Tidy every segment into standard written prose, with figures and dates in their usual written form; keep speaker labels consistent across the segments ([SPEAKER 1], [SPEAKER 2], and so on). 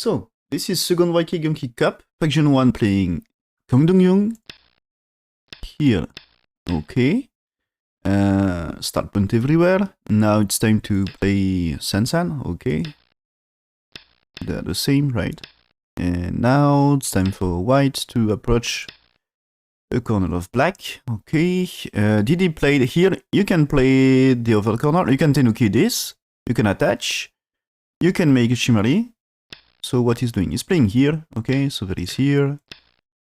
[SPEAKER 1] So, this is second Gyeongii Cup, Faction 1 playing Dongyun here. Okay. Start point everywhere. Now it's time to play Sansan. Okay. They're the same, right? And now it's time for white to approach a corner of black. Okay. Did he play here? You can play the other corner. You can Tenuki this. You can attach. You can make a Shimari. So what he's doing, he's playing here, okay, so there is here,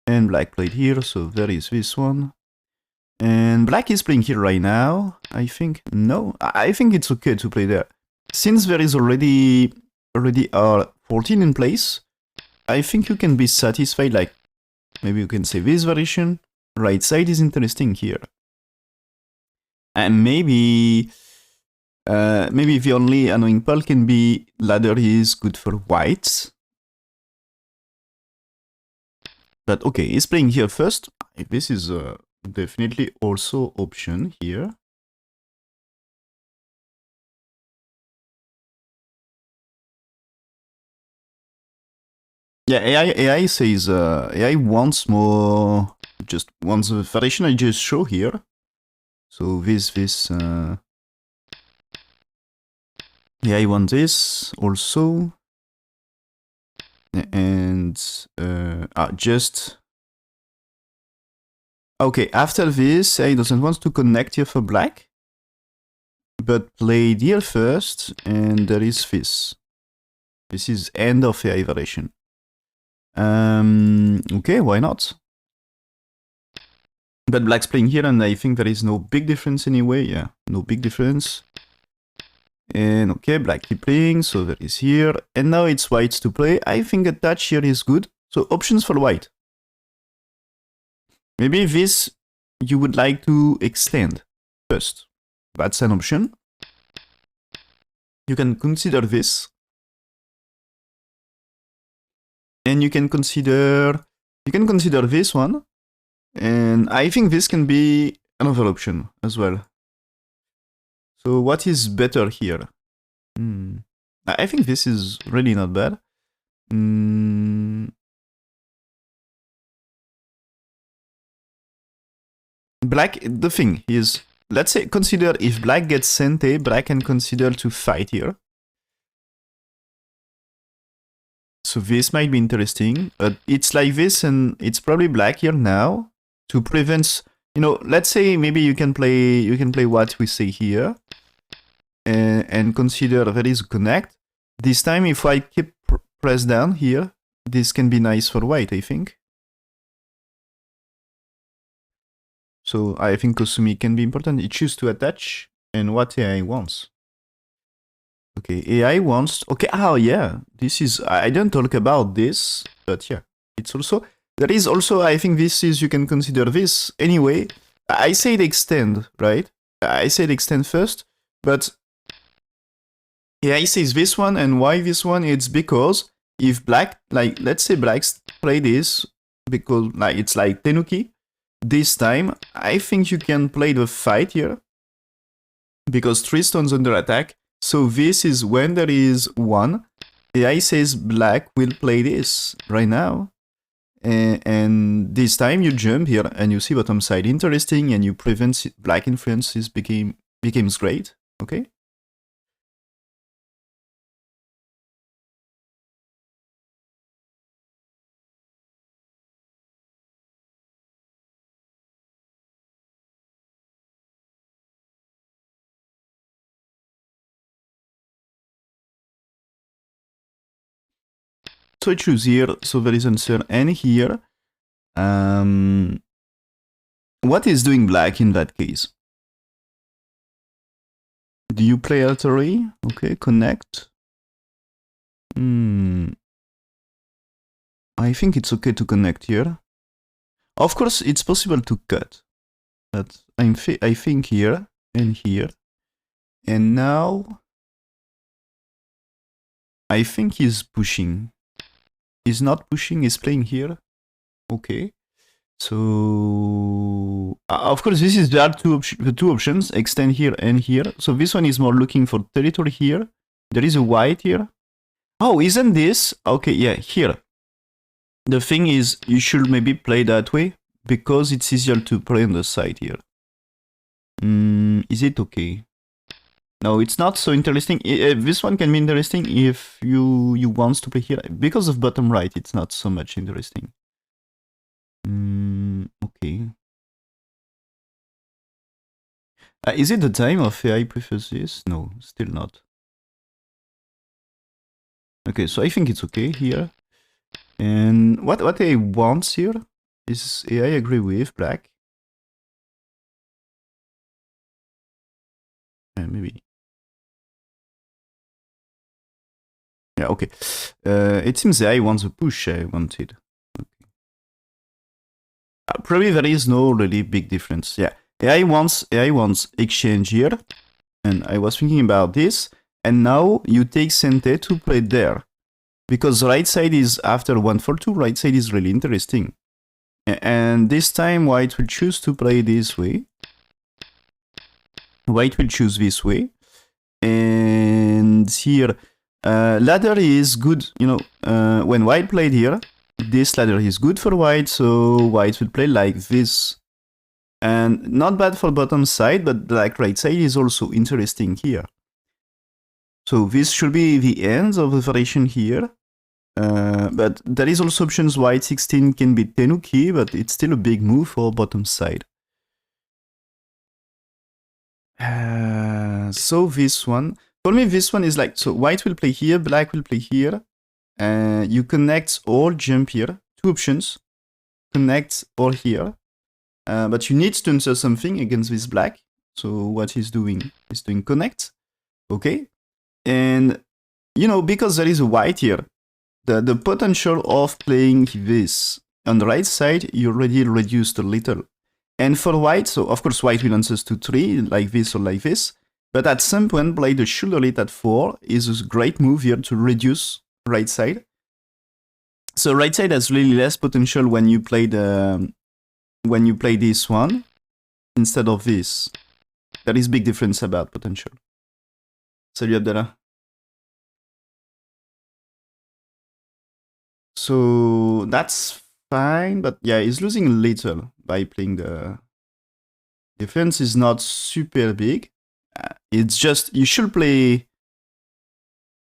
[SPEAKER 1] and black played here, so there is this one. And black is playing here right now, I think. No, I think it's okay to play there. Since there is already R14 in place, I think you can be satisfied, like, maybe you can say this variation, right side is interesting here. And maybe the only annoying part can be ladder is good for whites. But okay, he's playing here first. This is definitely also option here. Yeah, AI says AI wants more, just wants the variation I just show here. So this yeah, I want this also, and just okay. After this, I doesn't want to connect here for black, but play here first, and there is this. This is end of AI variation. Okay, why not? But black's playing here, and I think there is no big difference anyway. Yeah, no big difference. And okay, black keep playing, so that is here. And now it's white to play. I think attach here is good. So options for white. Maybe this you would like to extend first. That's an option. You can consider this. And you can consider this one. And I think this can be another option as well. So what is better here? I think this is really not bad. Black, the thing is, let's say, consider if black gets Sente, black can consider to fight here. So this might be interesting, but it's like this, and it's probably black here now to prevent, you know, let's say maybe you can play what we say here. And consider there is a connect. This time, if I keep press down here, this can be nice for white, I think. So I think Kosumi can be important. It chooses to attach, and what AI wants. Okay, AI wants. Okay, oh yeah, this is. I don't talk about this, but yeah, it's also. There is also. I think this is. You can consider this anyway. I said extend, right? I said extend first, but. Yeah, he says this one, and why this one? It's because if black, like, let's say blacks play this, because like it's like Tenuki, this time, I think you can play the fight here, because 3 stones under attack, so this is when there is 1, AI says black will play this right now, and this time you jump here, and you see bottom side interesting, and you prevent black influences becomes great, okay? So I choose here, so there is answer N here. What is doing black in that case? Do you play artery? Okay, connect. I think it's okay to connect here. Of course, it's possible to cut, but I think here and here. And now, I think he's pushing. He's not pushing, he's playing here. Okay. So, of course, there are the two options, extend here and here. So this one is more looking for territory here. There is a white here. Oh, isn't this? Okay, yeah, here. The thing is, you should maybe play that way, because it's easier to play on the side here. Is it okay? No, it's not so interesting. This one can be interesting if you want to play here. Because of bottom right, it's not so much interesting. Okay. Is it the time of AI prefers this? No, still not. Okay, so I think it's okay here. And what AI wants here is AI agree with black. Maybe. Yeah, okay. It seems AI wants a push I wanted. Okay. Probably there is no really big difference. Yeah. AI wants exchange here. And I was thinking about this. And now you take Sente to play there. Because right side is after 1-4-2, right side is really interesting. And this time white will choose to play this way. White will choose this way. And here, ladder is good, you know, when white played here, this ladder is good for white, so white will play like this. And not bad for bottom side, but black right side is also interesting here. So this should be the end of the variation here. But there is also options white 16 can be tenuki, but it's still a big move for bottom side. So this one, for me this one is like, so white will play here, black will play here. You connect or jump here, two options, connect or here. But you need to answer something against this black. So what he's doing is doing connect, okay? And you know, because there is a white here, the potential of playing this on the right side, you already reduced a little. And for white, so of course white will answer to 3, like this or like this. But at some point, play the shoulder lead at 4 is a great move here to reduce right side. So right side has really less potential when you play this one instead of this. There is big difference about potential. Salut Abdallah. So that's fine, but yeah, he's losing a little by playing the difference is not super big. It's just you should play.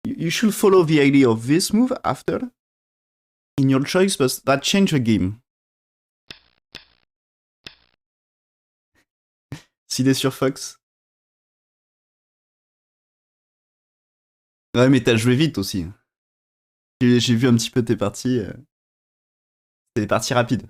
[SPEAKER 1] You should follow the idea of this move after in your choice, but that change the game. Sidé sur Fox. Ouais, mais t'as joué vite aussi. J'ai vu un petit peu tes parties. C'était des parties rapides.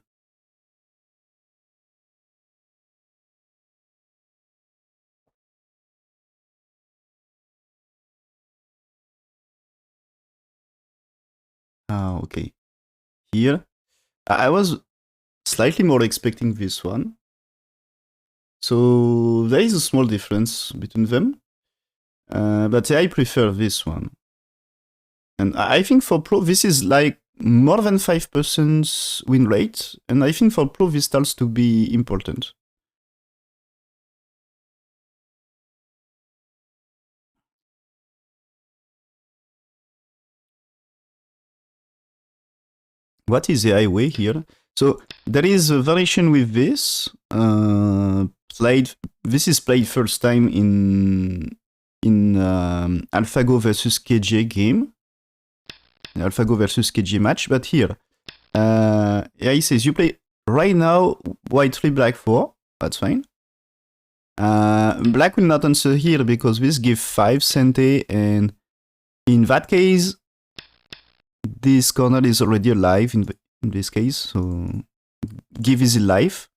[SPEAKER 1] Ah, okay. Here, I was slightly more expecting this one. So there is a small difference between them. But I prefer this one. And I think for pro, this is like more than 5% win rate. And I think for pro, this starts to be important. What is the highway here? So there is a variation with this. This is played first time in AlphaGo versus KJ game. AlphaGo versus KJ match. But here, yeah, he says you play right now white 3, black 4. That's fine. Black will not answer here because this gives 5 cente, and in that case, this corner is already alive in this case, so give easy life.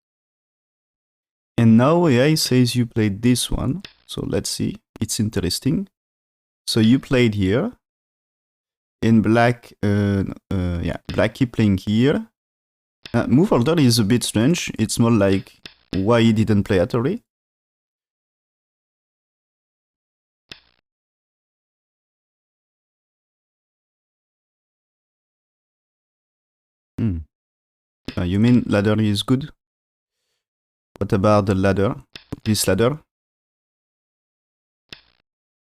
[SPEAKER 1] And now AI says you played this one, so let's see, it's interesting. So you played here, and black, yeah, black keep playing here. Move order is a bit strange, it's more like why he didn't play Atari. You mean ladder is good? What about the ladder? This ladder?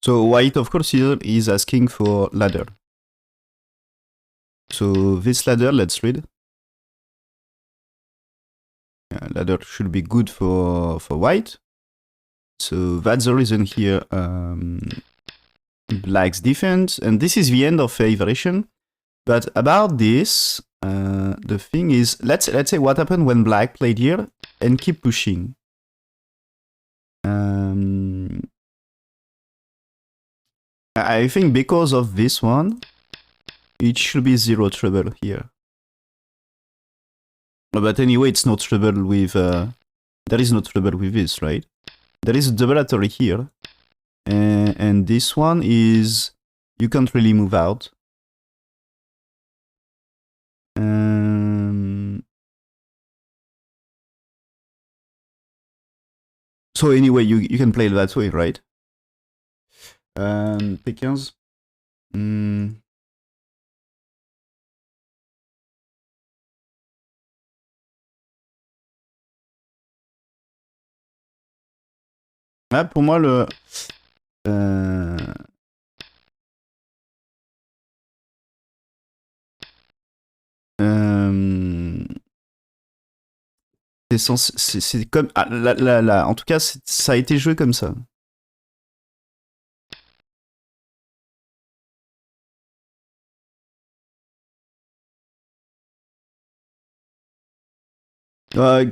[SPEAKER 1] So white, of course, here is asking for ladder. So this ladder, let's read. Ladder should be good for white. So that's the reason here black's defense, and this is the end of a variation. But about this, the thing is, let's say what happened when black played here and keep pushing. I think because of this one, it should be zero trouble here. But anyway, it's no trouble with... there is no trouble with this, right? There is a double atory here. And this one is... You can't really move out. So anyway, you can play it that way, right? P15. Ah, pour moi, le... c'est comme... Ah, en tout cas, ça a été joué comme ça.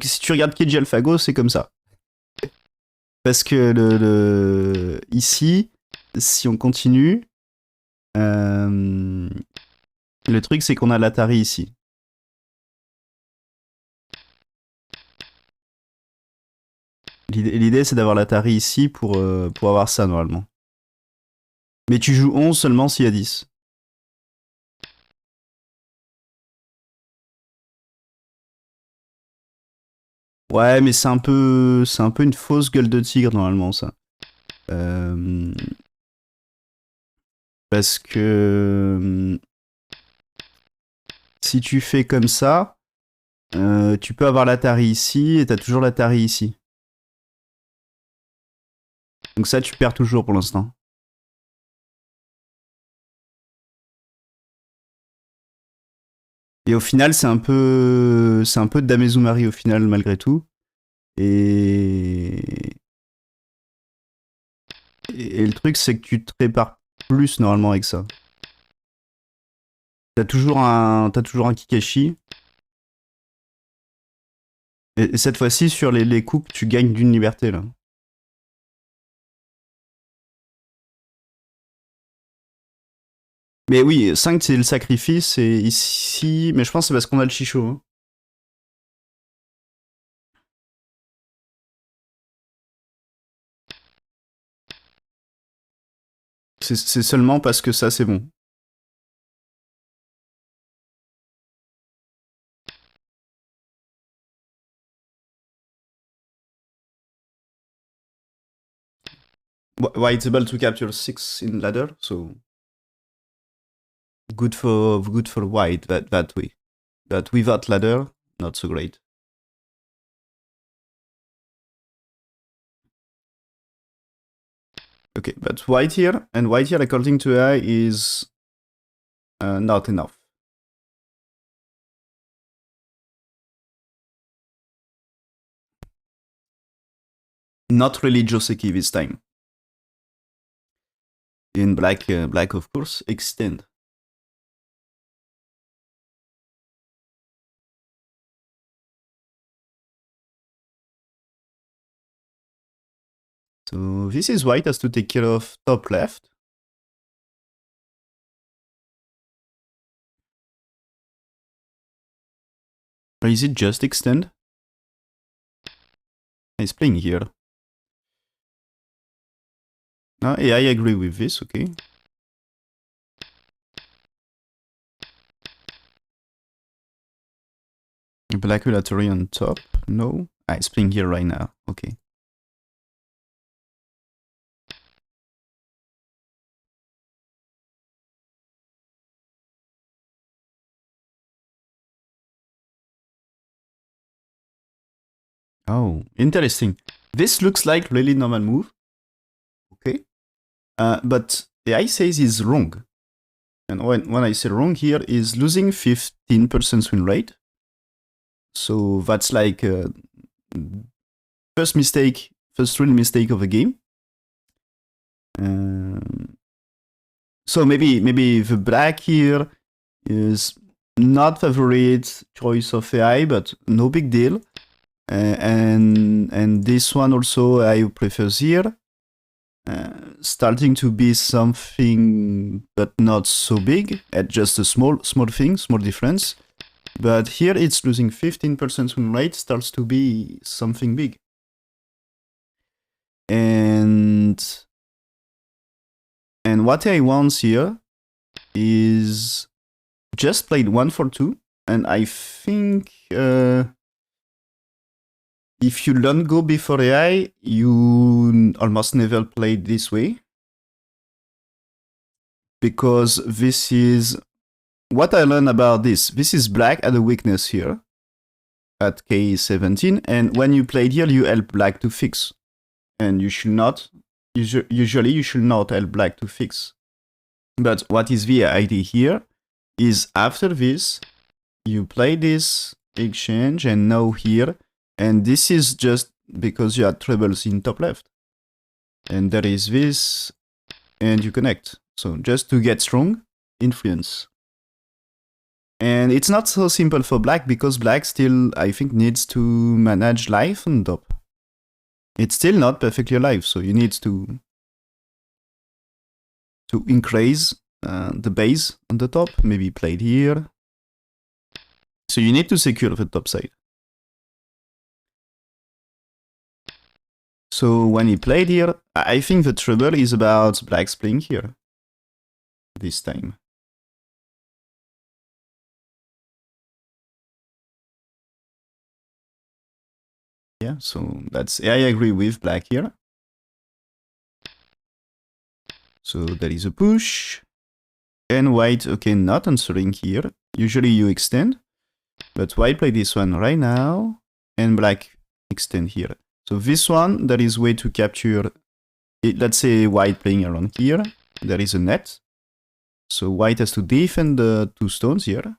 [SPEAKER 1] Si tu regardes Keiji AlphaGo, c'est comme ça. Parce que ici, si on continue, le truc c'est qu'on a l'Atari ici. L'idée c'est d'avoir l'Atari ici pour avoir ça normalement. Mais tu joues 11 seulement s'il y a 10. Ouais, mais c'est un peu une fausse gueule de tigre normalement ça. Parce que si tu fais comme ça, tu peux avoir l'Atari ici et t'as toujours l'Atari ici. Donc ça, tu perds toujours pour l'instant. Et au final, c'est un peu de Damezumari au final malgré tout. Et le truc, c'est que tu te prépares plus normalement avec ça. T'as toujours un Kikashi. Et cette fois-ci, sur les coupes, tu gagnes d'une liberté là. Mais oui, 5 c'est le sacrifice, et ici... Mais je pense que c'est parce qu'on a le Chicho. Hein. C'est seulement parce que ça c'est bon. Why it's able to capture 6 in ladder, so... Good for white that way. But without ladder, not so great. Okay, but white here, and white here according to AI is not enough. Not really Joseki this time. In black, black of course, extend. So this is white has to take care of top left. Or is it just extend? He's playing here. No, yeah, I agree with this, okay. Black Atory on top, no. Ah, he's playing here right now, okay. Oh, interesting. This looks like really normal move. Okay. But the AI says is wrong. and when I say wrong here, is losing 15% win rate. So that's like first real mistake of the game. So maybe the black here is not favorite choice of AI, but no big deal. And this one also I prefer here. Starting to be something, but not so big, at just a small thing, small difference. But here it's losing 15% win rate, starts to be something big. And what I want here is just played 1 for 2, and I think if you don't go before AI, you almost never played this way. Because this is what I learned about this. This is black at a weakness here at K17, and when you played here, you help black to fix. And you should not, usually you should not help black to fix. But what is the idea here is after this, you play this exchange, and now here, and this is just because you had troubles in top left. And there is this, and you connect. So just to get strong, influence. And it's not so simple for black, because black still, I think, needs to manage life on top. It's still not perfectly alive, so you need to increase the base on the top, maybe played here. So you need to secure the top side. So when he played here, I think the trouble is about black's playing here this time. Yeah, so that's, I agree with black here. So there is a push. And white, okay, not answering here. Usually you extend. But white play this one right now. And black extend here. So this one, there is way to capture it. Let's say white playing around here. There is a net. So white has to defend the 2 stones here.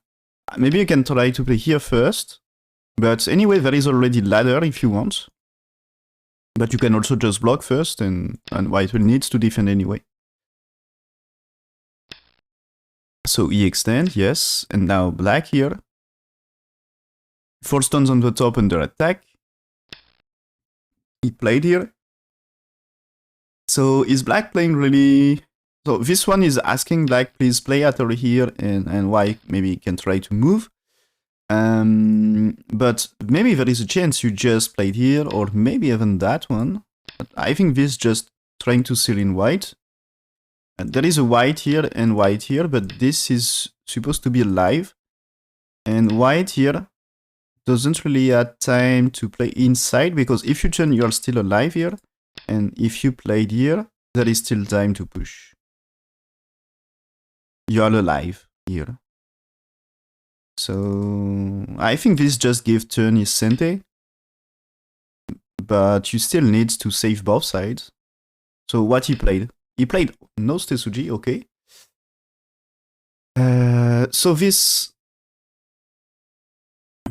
[SPEAKER 1] Maybe you can try to play here first. But anyway, there is already ladder if you want. But you can also just block first, and white will need to defend anyway. So he extend, yes. And now black here. 4 stones on the top under attack. He played here. So is black playing really... So this one is asking black, please play at over here, and white maybe can try to move. But maybe there is a chance you just played here, or maybe even that one. But I think this is just trying to seal in white. And there is a white here and white here, but this is supposed to be alive. And white here doesn't really have time to play inside, because if you turn, you are still alive here. And if you played here, there is still time to push. You are alive here. So I think this just gives turn is Sente. But you still need to save both sides. So what he played? He played no Stesuji, okay. So this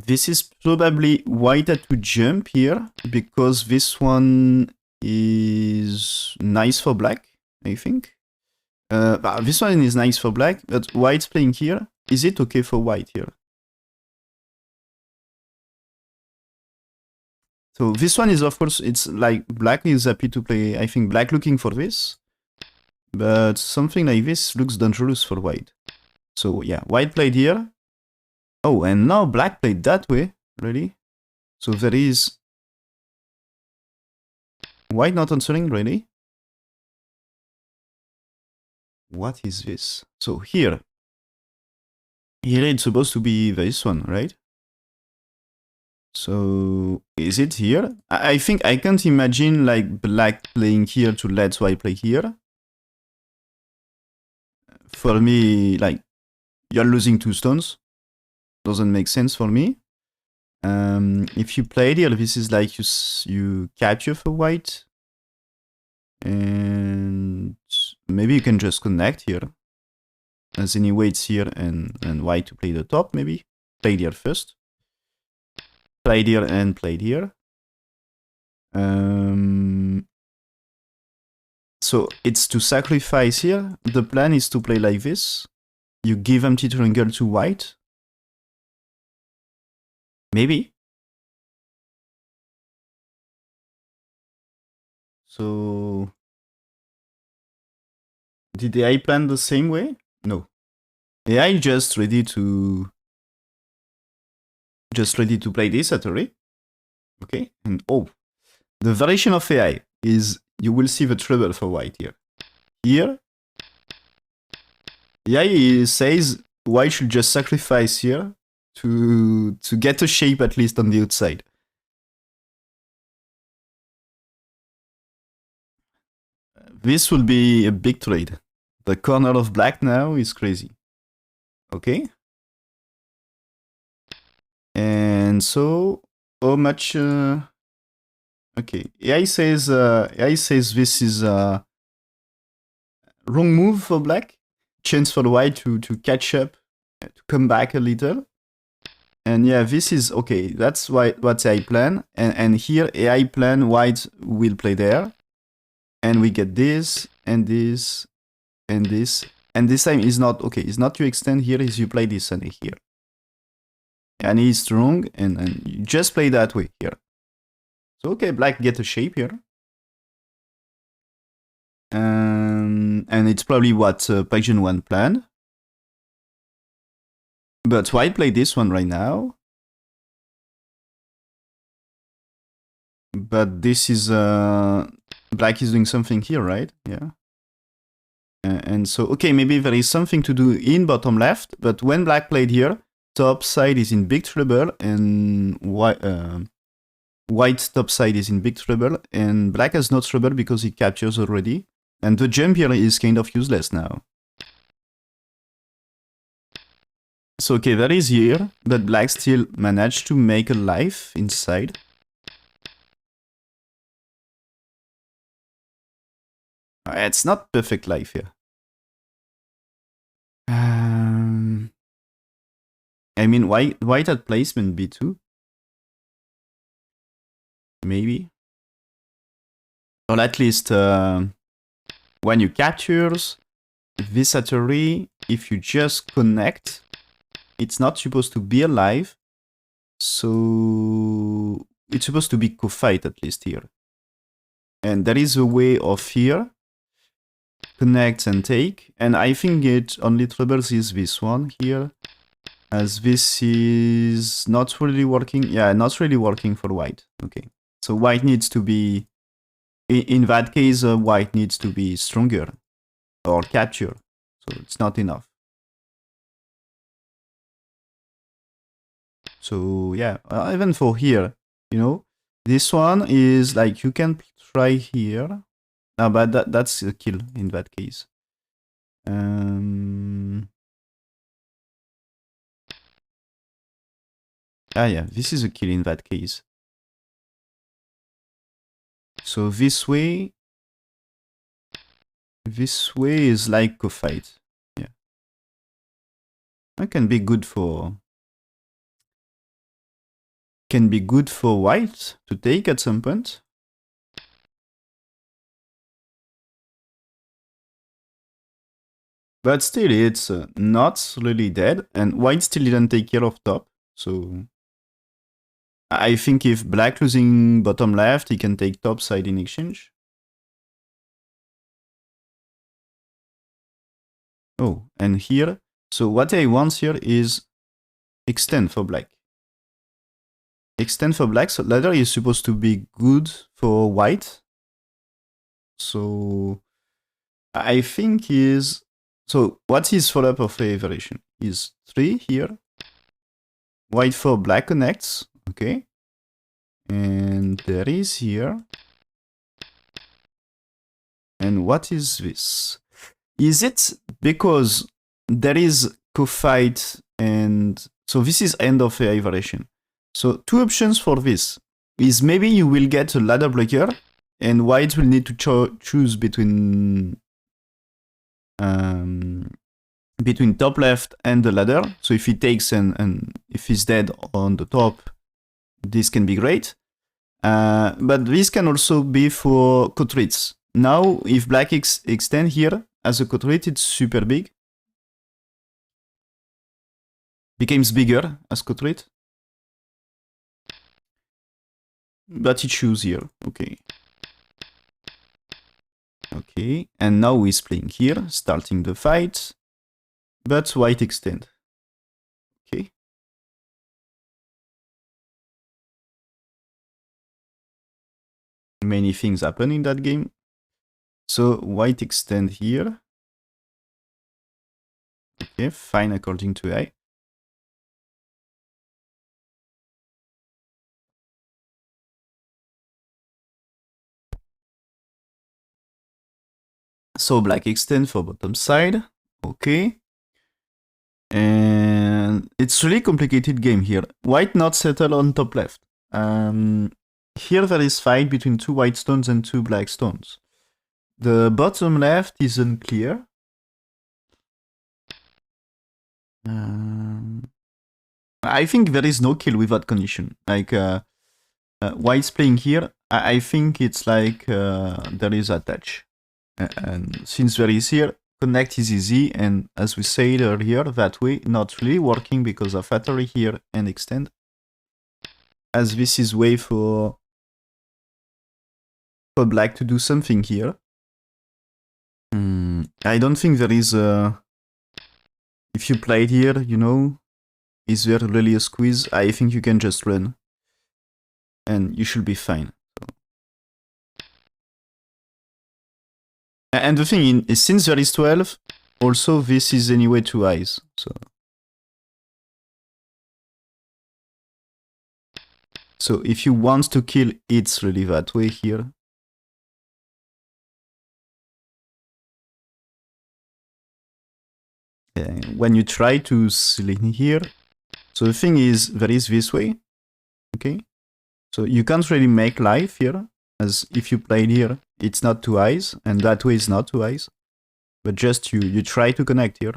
[SPEAKER 1] is probably white had to jump here, because this one is nice for black, I think. But this one is nice for black, but white's playing here. Is it okay for white here? So this one is, of course, it's like black is happy to play, I think black looking for this. But something like this looks dangerous for white. So yeah, white played here. Oh, and now black played that way, really? So there is... White not answering, really? What is this? So here it's supposed to be this one, right? So is it here? I think I can't imagine like black playing here to let white play here. For me, like, you're losing 2 stones. Doesn't make sense for me. If you played here, this is like you capture for white. And maybe you can just connect here. as any weights here, and white to play the top, maybe. Played here first. Played here and played here. So it's to sacrifice here. The plan is to play like this. You give empty triangle to white. Maybe. So did AI plan the same way? No. AI just ready to play this at array. Okay, and oh, the variation of AI is you will see the trouble for white here. Here, AI says white should just sacrifice here to get a shape at least on the outside. This will be a big trade. The corner of black now is crazy. Okay. And so, how much? Okay, AI says this is a wrong move for black. Chance for white to catch up, to come back a little. And yeah, this is okay. That's what AI plan. And here AI plan white will play there, and we get this and this and this. And this time is not okay. It's not you extend here. Is you play this and here. And he's strong, and you just play that way here. So okay, black get a shape here. And it's probably what Junghwan planned. But white play this one right now. But this is black is doing something here, right? Yeah. And so okay, maybe there is something to do in bottom left. But when black played here, top side is in big trouble, and white top side is in big trouble, and black has no trouble because he captures already. And the jump here is kind of useless now. So okay, that is here, but black still managed to make a life inside. It's not perfect life here. I mean, white at placement b2. Maybe. Or at least when you captures this at array, if you just connect, it's not supposed to be alive. So it's supposed to be co-fight at least here. And there is a way of here. Connect and take. And I think it only troubles is this one here. As this is not really working. Yeah, not really working for white. Okay. So white needs to be, in that case, white needs to be stronger or capture. So it's not enough. So yeah, even for here, you know, this one is like you can try here. No, but that's a kill in that case. Yeah, this is a kill in that case. So this way is like a fight. Yeah. That can be good for white to take at some point. But still, it's not really dead, and white still didn't take care of top, so I think if black losing bottom left, he can take top side in exchange. Oh, and here, so what I want here is extend for black. Extend for black, so ladder is supposed to be good for white. So I think is, so what's his follow-up of a variation? Is 3 here. White for black connects, okay. And there is here. And what is this? Is it because there is co-fight and so this is end of AI variation. So two options for this is maybe you will get a ladder blocker and white will need to choose between between top left and the ladder. So if he takes and if he's dead on the top, this can be great. But this can also be for Kotrits. Now, if black extend here as a Kotrit, it's super big. Becomes bigger as Kotrit. But he choose here, okay. Okay, and now he's playing here, starting the fight. But white extend. Okay. Many things happen in that game. So white extend here. Okay, fine according to I. So black extend for bottom side. Okay. And it's really complicated game here. White not settle on top left. Here there is fight between 2 white stones and 2 black stones. The bottom left is unclear. I think there is no kill with that condition. Like white's playing here, I think it's like there is a touch. And since there is here, connect is easy, and as we said earlier, that way not really working because of Atari here and extend. As this is way for black to do something here. I don't think there is a... If you played here, you know, is there really a squeeze? I think you can just run. And you should be fine. And the thing is, since there is 12, also this is anyway 2 eyes. So if you want to kill, it's really that way here. When you try to select here, so the thing is, there is this way, okay? So you can't really make life here, as if you played here, it's not 2 eyes, and that way is not 2 eyes. But just you try to connect here.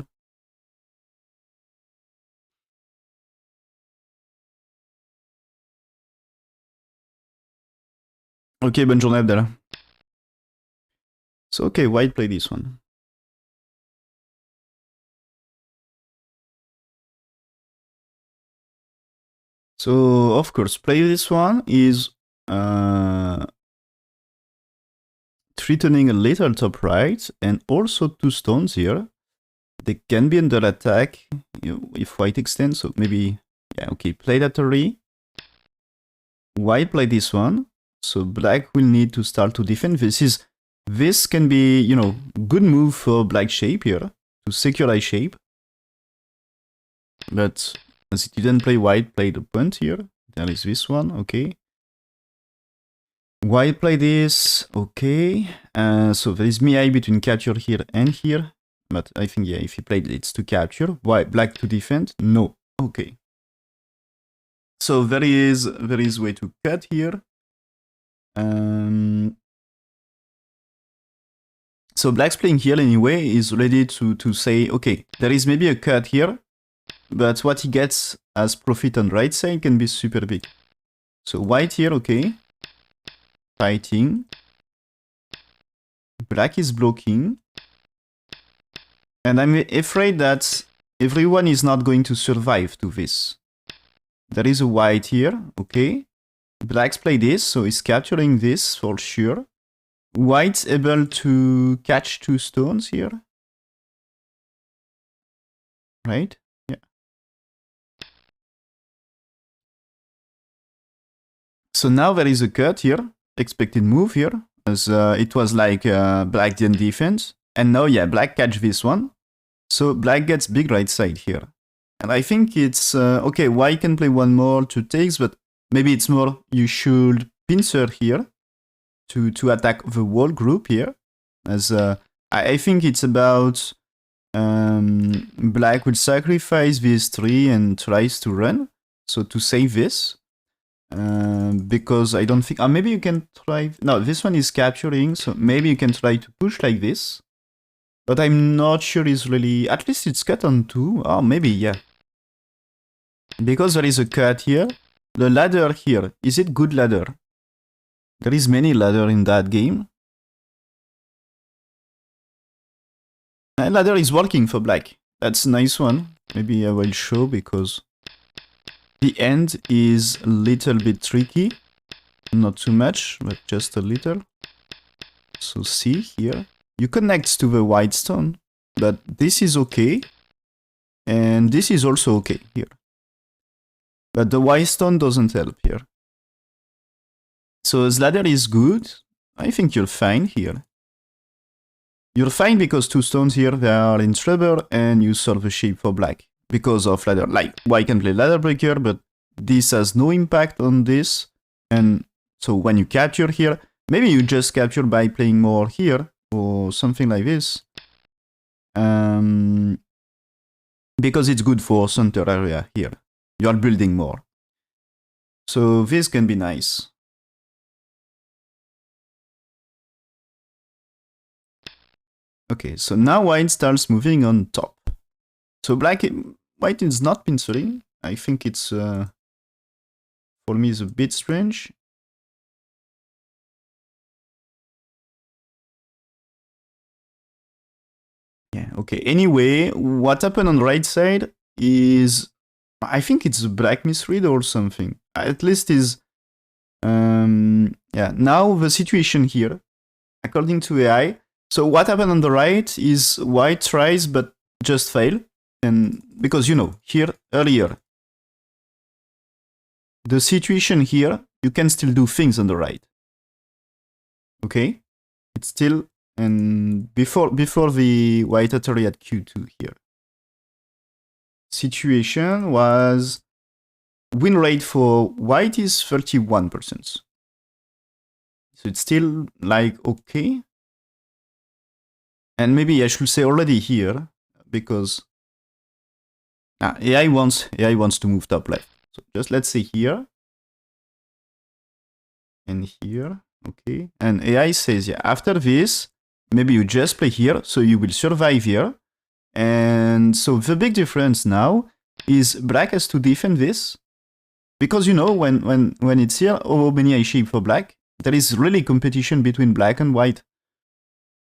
[SPEAKER 1] Ok, bonne journée Abdallah. So okay, white play this one. So of course, play this one is threatening a little top right, and also 2 stones here. They can be under attack if white extends, so maybe, yeah, okay, play that already. White play this one, so black will need to start to defend. This can be, you know, good move for black shape here, to secure I shape. But as it didn't play white, play the point here. There is this one, okay. White play this, okay. So there is Mi between capture here and here. But I think, yeah, if he played it's to capture. White, black to defend? No. Okay. So there is way to cut here. So black's playing here anyway is ready to say, okay, there is maybe a cut here, but what he gets as profit on right side can be super big. So white here, okay. Fighting. Black is blocking. And I'm afraid that everyone is not going to survive to this. There is a white here, okay. Black's play this, so he's capturing this for sure. White's able to catch 2 stones here. Right? Yeah. So now there is a cut here. Expected move here. As it was like black didn't defend. And now, yeah, black catch this one. So black gets big right side here. And I think it's, okay, white can play one more, 2 takes, but maybe it's more you should pincer here to attack the whole group here. As I think it's about black will sacrifice these 3 and tries to run. So to save this. Because I don't think... maybe you can try... No, this one is capturing, so maybe you can try to push like this. But I'm not sure it's really... At least it's cut on 2. Oh, maybe, yeah. Because there is a cut here. The ladder here. Is it good ladder? There is many ladder in that game. And ladder is working for black. That's a nice one. Maybe I will show because the end is a little bit tricky. Not too much, but just a little. So see here. You connect to the white stone, but this is okay. And this is also okay here. But the white stone doesn't help here. So as ladder is good, I think you're fine here. You're fine because 2 stones here, they are in trouble, and you solve the shape for black. Because of ladder. Like, white can play ladder breaker, but this has no impact on this. And so when you capture here, maybe you just capture by playing more here, or something like this. Because it's good for center area here. You are building more. So this can be nice. Okay, so now white starts moving on top. So white is not pinceling. I think it's, for me, is a bit strange. Yeah, okay. Anyway, what happened on the right side is, I think it's a black misread or something. At least is, yeah, now the situation here, according to AI, so what happened on the right is white tries but just fail. And because, you know, here earlier, the situation here, you can still do things on the right. Okay? It's still, and before the white Atari at Q2 here. Situation was, win rate for white is 31%. So it's still like okay. And maybe I should say already here, because AI wants to move top left. So just let's say here and here, okay. And AI says, yeah, after this, maybe you just play here, so you will survive here. And so the big difference now is black has to defend this, because you know when it's here, how many I shape for black, there is really competition between black and white.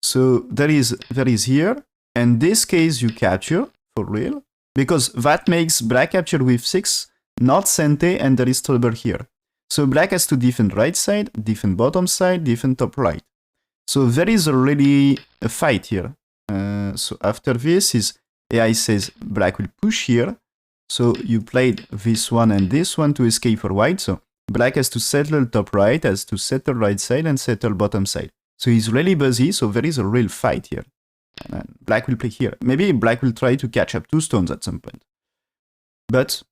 [SPEAKER 1] So there is here, and this case you capture for real, because that makes black capture with 6, not Sente, and there is trouble here. So black has to defend right side, defend bottom side, defend top right. So there is already a fight here. So after this is AI says black will push here. So you played this one and this one to escape for white. So black has to settle top right, has to settle right side and settle bottom side. So he's really busy, so there is a real fight here. And black will play here. Maybe black will try to catch up 2 stones at some point. But,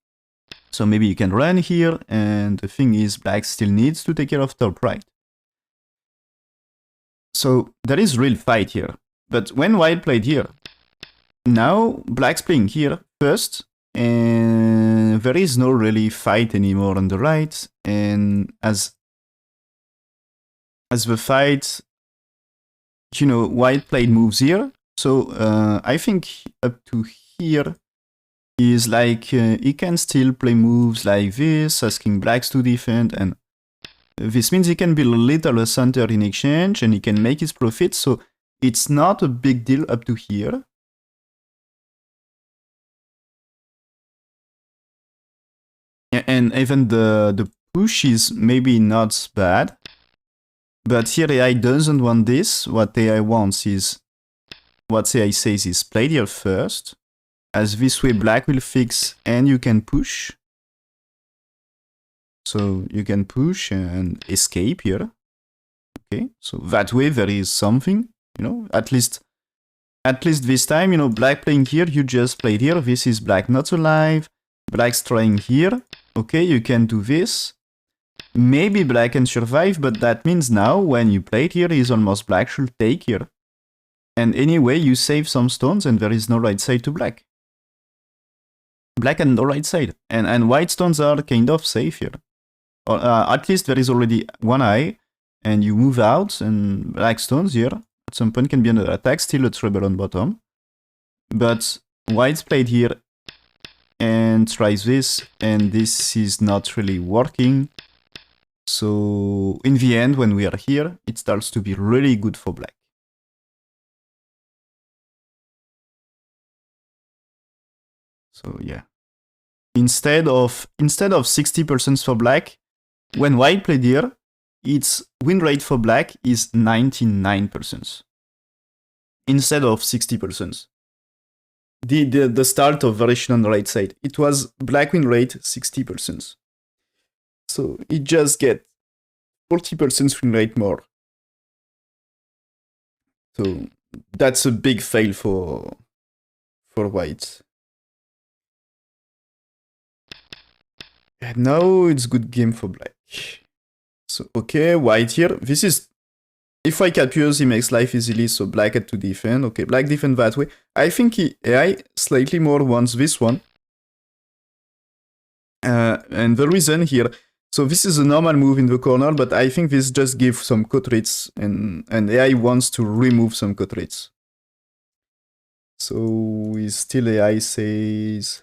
[SPEAKER 1] so maybe you can run here, and the thing is black still needs to take care of top right. So there is real fight here. But when white played here, now black's playing here first, and there is no really fight anymore on the right. And as the fight, you know, white played moves here. So I think up to here is like he can still play moves like this, asking blacks to defend, and this means he can build a little center in exchange and he can make his profit. So it's not a big deal up to here. And even the push is maybe not bad. But here AI doesn't want this. What AI wants is, what AI says is play here first, as this way black will fix and you can push. So you can push and escape here. Okay, so that way there is something, you know, at least this time, you know, black playing here, you just played here. This is black not alive. Black's trying here. Okay, you can do this. Maybe black can survive, but that means now when you played here is almost black should take here. And anyway, you save some stones and there is no right side to black. Black and no right side. And white stones are kind of safe here. Or at least there is already one eye and you move out and black stones here at some point can be under attack, still a treble on bottom. But white's played here and tries this, and this is not really working. So in the end, when we are here, it starts to be really good for black. So yeah. Instead of 60% for black, when white played here, its win rate for black is 99%. Instead of 60%. The start of variation on the right side, it was black win rate 60%. So it just get 40% win rate more. So that's a big fail for white. And now it's good game for black. So okay, white here. This is, if white captures, he makes life easily, so black had to defend. Okay, black defend that way. I think AI slightly more wants this one. And the reason here, so this is a normal move in the corner, but I think this just gives some cut rates, and AI wants to remove some cut rates. So still AI says,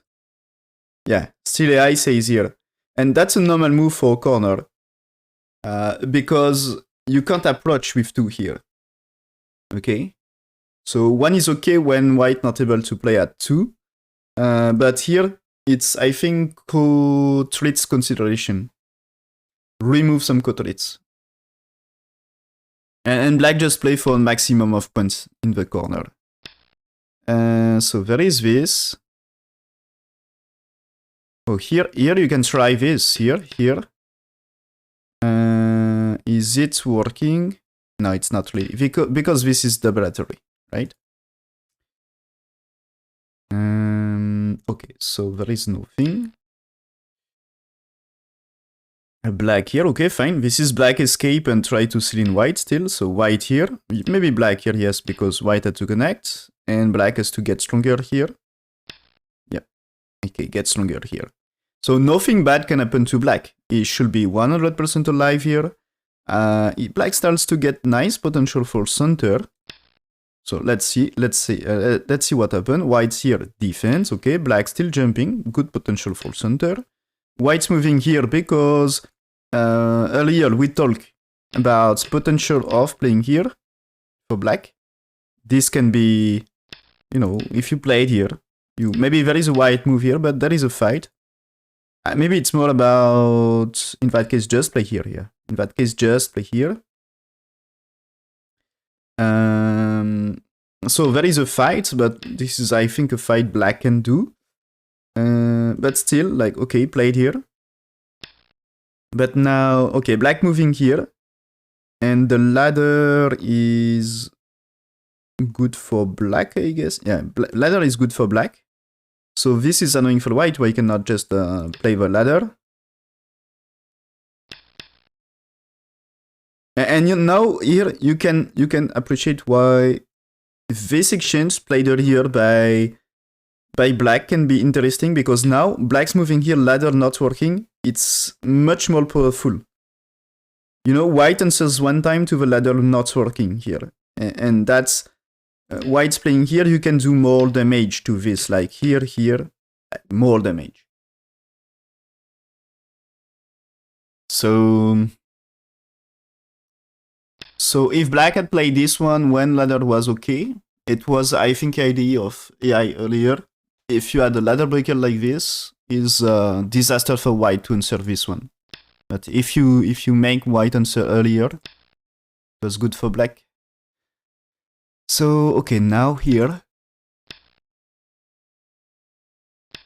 [SPEAKER 1] yeah, still AI says here. And that's a normal move for a corner, because you can't approach with 2 here. Okay? So 1 is okay when white not able to play at 2. But here, it's, I think, co-traits consideration. Remove some co-traits. And black just play for a maximum of points in the corner. So there is this. Oh, here you can try this. Here. Is it working? No, it's not really. Because this is double battery, right? Okay, so there is nothing. A black here, okay, fine. This is black escape and try to seal in white still. So white here. Maybe black here, yes, because white had to connect. And black has to get stronger here. Yeah. Okay, get stronger here. So nothing bad can happen to black. He should be 100% alive here. Black starts to get nice potential for center. So let's see what happened. White's here defense, okay. Black still jumping, good potential for center. White's moving here because earlier we talked about potential of playing here for black. This can be, you know, if you play it here, maybe there is a white move here, but there is a fight. Maybe it's more about, in that case, just play here, yeah. In that case, just play here. So there is a fight, but this is, I think, a fight black can do. But still, like, okay, played here. But now, okay, black moving here. And the ladder is good for black, I guess. Yeah, ladder is good for black. So this is annoying for white, where you cannot just play the ladder. And now here you can appreciate why this exchange played here by black can be interesting, because now black's moving here, ladder not working. It's much more powerful. You know, white answers one time to the ladder not working here, and that's. White's playing here, you can do more damage to this, like here, more damage. So if black had played this one when ladder was okay, it was, I think, idea of AI earlier. If you had a ladder breaker like this, is a disaster for white to answer this one. But if you make white answer earlier, it was good for black. So, okay, now here,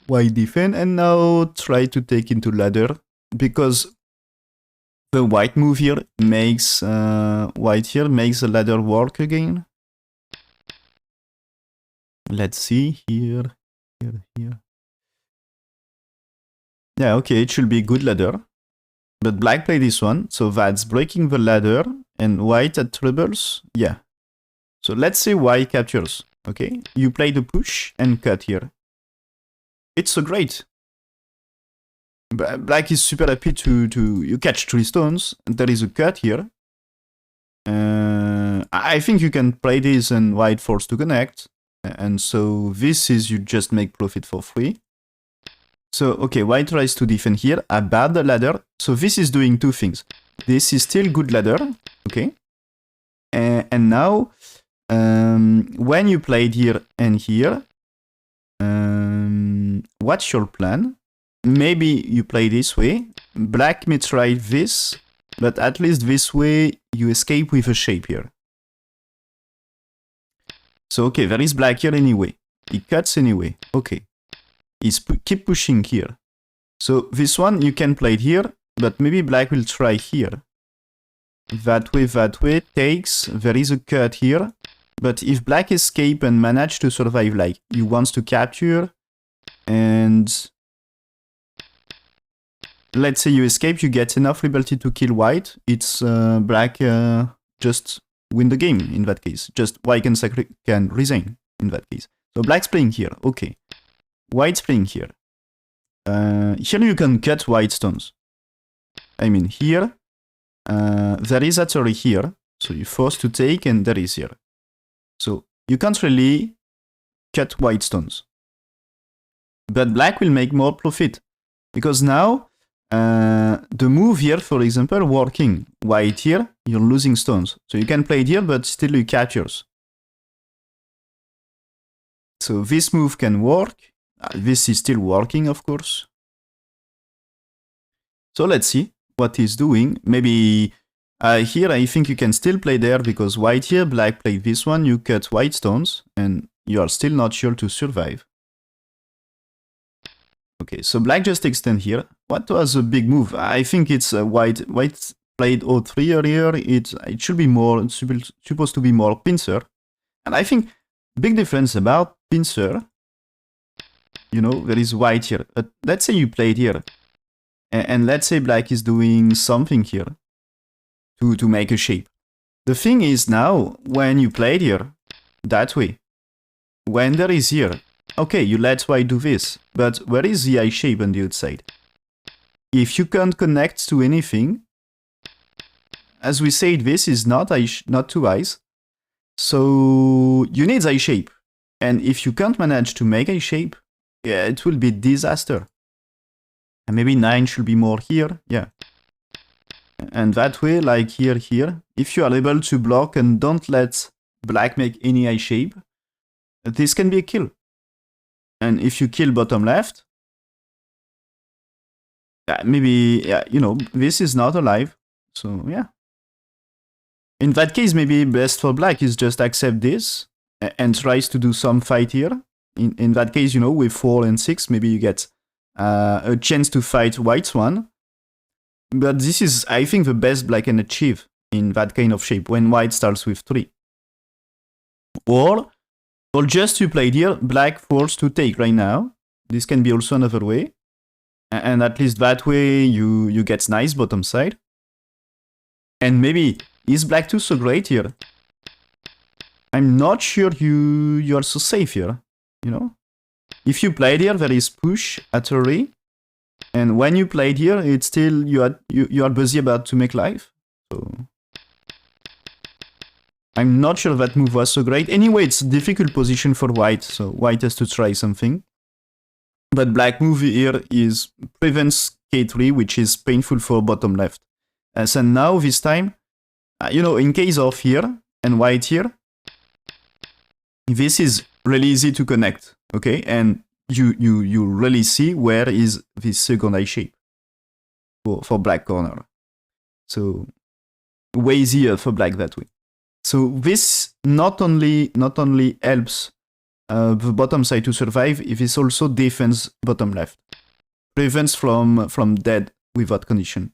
[SPEAKER 1] white defend, and now try to take into ladder, because the white move here makes, white here makes the ladder work again. Let's see, here. Yeah, okay, it should be good ladder. But black played this one, so that's breaking the ladder, and white at trebles, yeah. So let's say white captures, okay? You play the push and cut here. It's so great. Black is super happy to you catch 3 stones, and there is a cut here. I think you can play this and white forced to connect. And so this is you just make profit for free. So, okay, white tries to defend here. I bad the ladder. So this is doing two things. This is still good ladder. Okay. And now, when you played here and here, what's your plan? Maybe you play this way. Black may try this, but at least this way you escape with a shape here. So, okay, there is black here anyway. He cuts anyway. Okay. He's keep pushing here. So this one you can play it here, but maybe black will try here. That way, takes. There is a cut here. But if black escape and manage to survive, like he wants to capture, and let's say you escape, you get enough liberty to kill white. It's black just win the game in that case. Just white can resign in that case. So black's playing here. Okay. White's playing here. Here you can cut white stones. I mean, here, there is actually here. So you're forced to take, and there is here. So you can't really cut white stones. But black will make more profit. Because now, the move here, for example, working. White here, you're losing stones. So you can play it here, but still you captures. So this move can work. This is still working, of course. So let's see what he's doing. Maybe here I think you can still play there because white here, black played this one, you cut white stones, and you are still not sure to survive. Okay, so black just extend here. What was a big move? I think it's white. White played O3 earlier. It should be more, it's supposed to be more pincer. And I think big difference about pincer. You know, there is white here. But let's say you played here. And let's say black is doing something here to make a shape. The thing is now, when you played here, that way, when there is here, okay, you let white do this. But where is the eye shape on the outside? If you can't connect to anything, as we said, this is not two eyes. So you need eye shape. And if you can't manage to make a shape, yeah, it will be disaster. And maybe 9 should be more here, yeah. And that way, like here, if you are able to block and don't let black make any eye shape, this can be a kill. And if you kill bottom left, maybe, yeah, you know, this is not alive. So, yeah. In that case, maybe best for black is just accept this and tries to do some fight here. In that case, you know, with 4 and 6, maybe you get a chance to fight white's one. But this is, I think, the best black can achieve in that kind of shape, when white starts with 3. Or just you played here, black forced to take right now. This can be also another way. And at least that way, you get nice bottom side. And maybe, is black 2 so great here? I'm not sure you are so safe here. You know, if you played here, there is push at array, and when you played here, it's still you are busy about to make life. So I'm not sure that move was so great. Anyway, it's a difficult position for white, so white has to try something. But black move here is prevents K3, which is painful for bottom left. So now this time, you know, in case of here and white here, this is really easy to connect, okay? And you really see where is this second eye shape for black corner. So way easier for black that way. So this not only helps the bottom side to survive, it is also defends bottom left. Prevents from dead with that condition.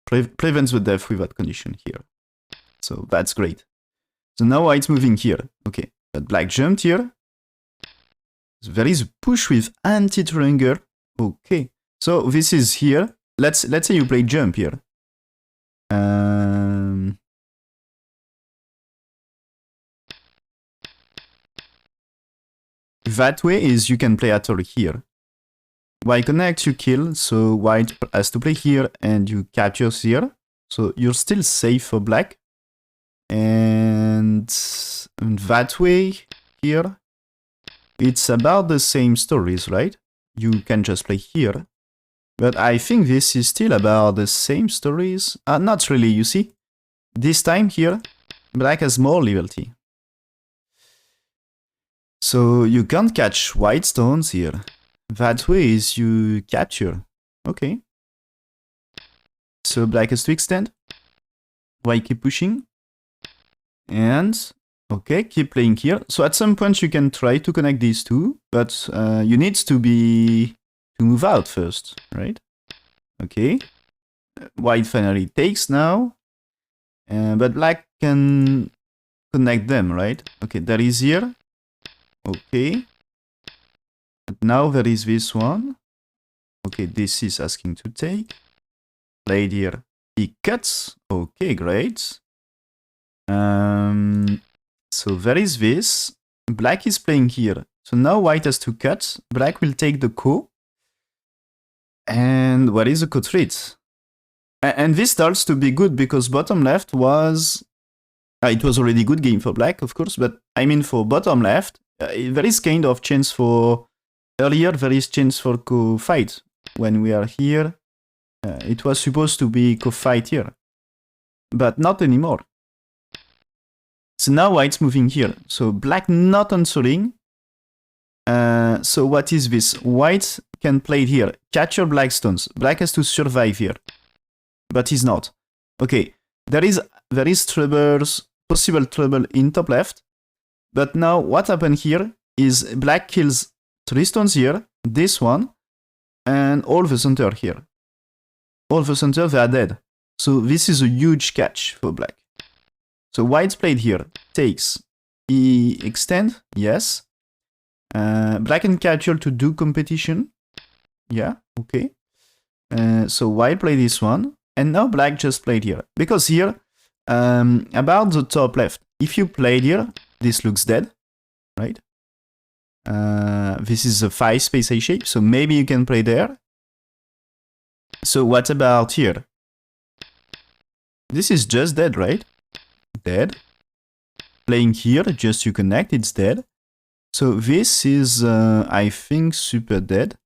[SPEAKER 1] Prevents the death with that condition here. So that's great. So now white's moving here. Okay, but black jumped here. So there is a push with anti-triangle. Okay, so this is here. Let's say you play jump here. That way is you can play at all here. White connect, you kill, so white has to play here and you capture here. So you're still safe for black. And that way, here, it's about the same stories, right? You can just play here. But I think this is still about the same stories. Not really, you see? This time here, black has more liberty. So you can't catch white stones here. That way is you capture. Okay. So black has to extend. White keep pushing. And, okay, keep playing here. So at some point you can try to connect these two, but you need to move out first, right? Okay. White finally takes now. But black can connect them, right? Okay, that is here. Okay. And now there is this one. Okay, this is asking to take. Played here. He cuts. Okay, great. So there is this. Black is playing here. So now white has to cut. Black will take the ko. And what is the ko treat? And this starts to be good because bottom left was... it was already good game for black, of course, but I mean for bottom left, there is kind of chance for... Earlier, there is chance for co-fight. When we are here, it was supposed to be co-fight here. But not anymore. So now white's moving here. So black not answering. So what is this? White can play here. Capture black stones. Black has to survive here. But he's not. Okay, there is troubles, possible trouble in top left. But now what happened here is black kills 3 stones here, this one, and all the center here. All the center, they are dead. So this is a huge catch for black. So white's played here, takes. He extend, yes. Black and capture to do competition. Yeah, okay. So white played this one. And now black just played here. Because here, about the top left, if you played here, this looks dead, right? This is a 5 space A shape, so maybe you can play there. So what about here? This is just dead, right? Dead. Playing here, just you connect, it's dead. So this is, I think, super dead.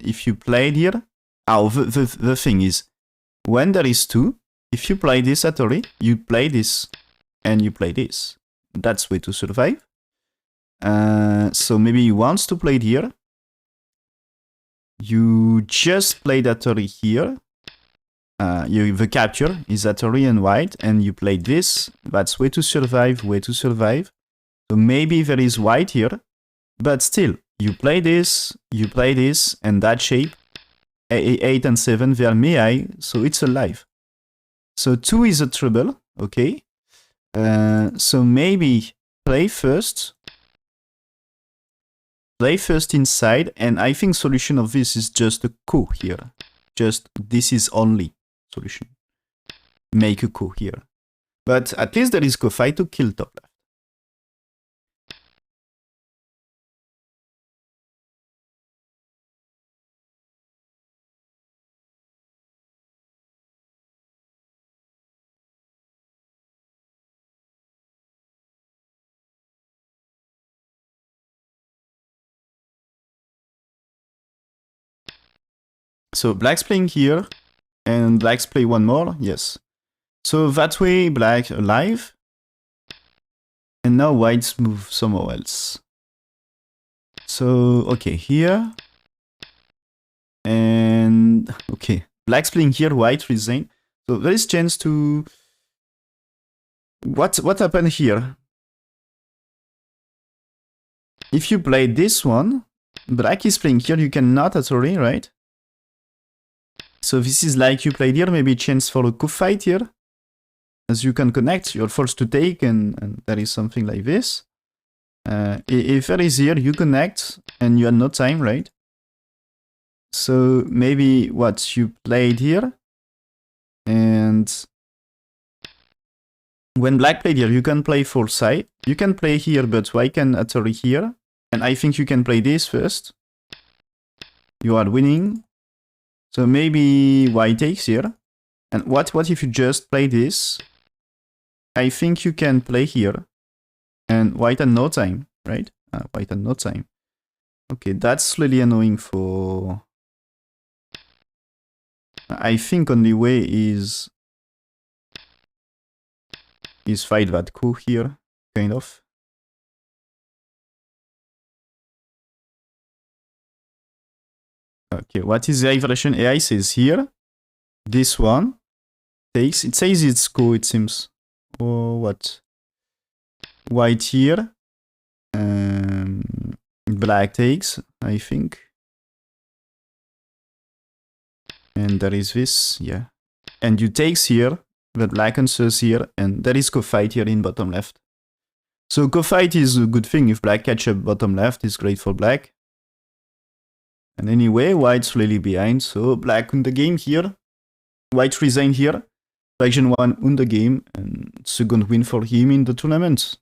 [SPEAKER 1] If you played here... Oh, the thing is, when there is 2, if you play this at Ori, you play this, and you play this. That's way to survive. So maybe you want to play it here. You just play that Ori here. The capture is at Ori and white, and you play this. That's way to survive, way to survive. So maybe there is white here, but still, you play this, and that shape, 8 and 7, they are mei, so it's alive. So 2 is a trouble, okay. So maybe play first inside, and I think solution of this is just a ko here. Just this is only solution. Make a ko here. But at least there is ko fight to kill top left. So black's playing here, and black's play one more, yes. So that way black alive, and now white's move somewhere else. So, okay, here, and okay, black's playing here, white resign. So there is chance to... What happened here? If you play this one, black is playing here, you cannot at all, right? So this is like you played here, maybe chance for a coup fight here. As you can connect, you're forced to take, and there is something like this. If there is here, you connect, and you had no time, right? So maybe what you played here, and when black played here, you can play full side. You can play here, but white can atory here, and I think you can play this first. You are winning. So maybe white takes here. And what if you just play this? I think you can play here. And white had no time, right? White had no time. Okay, that's really annoying for... I think only way is fight that coup here, kind of. Okay, what is the iteration AI says here? This one takes, it says it's coup, it seems. Or what? White here. Black takes, I think. And there is this, yeah. And you takes here, the black answers here, and there is co-fight here in bottom left. So co-fight is a good thing. If black catch up bottom left, it's great for black. And anyway, white's really behind, so black win the game here. White resign here. Junghwan won the game, and second win for him in the tournament.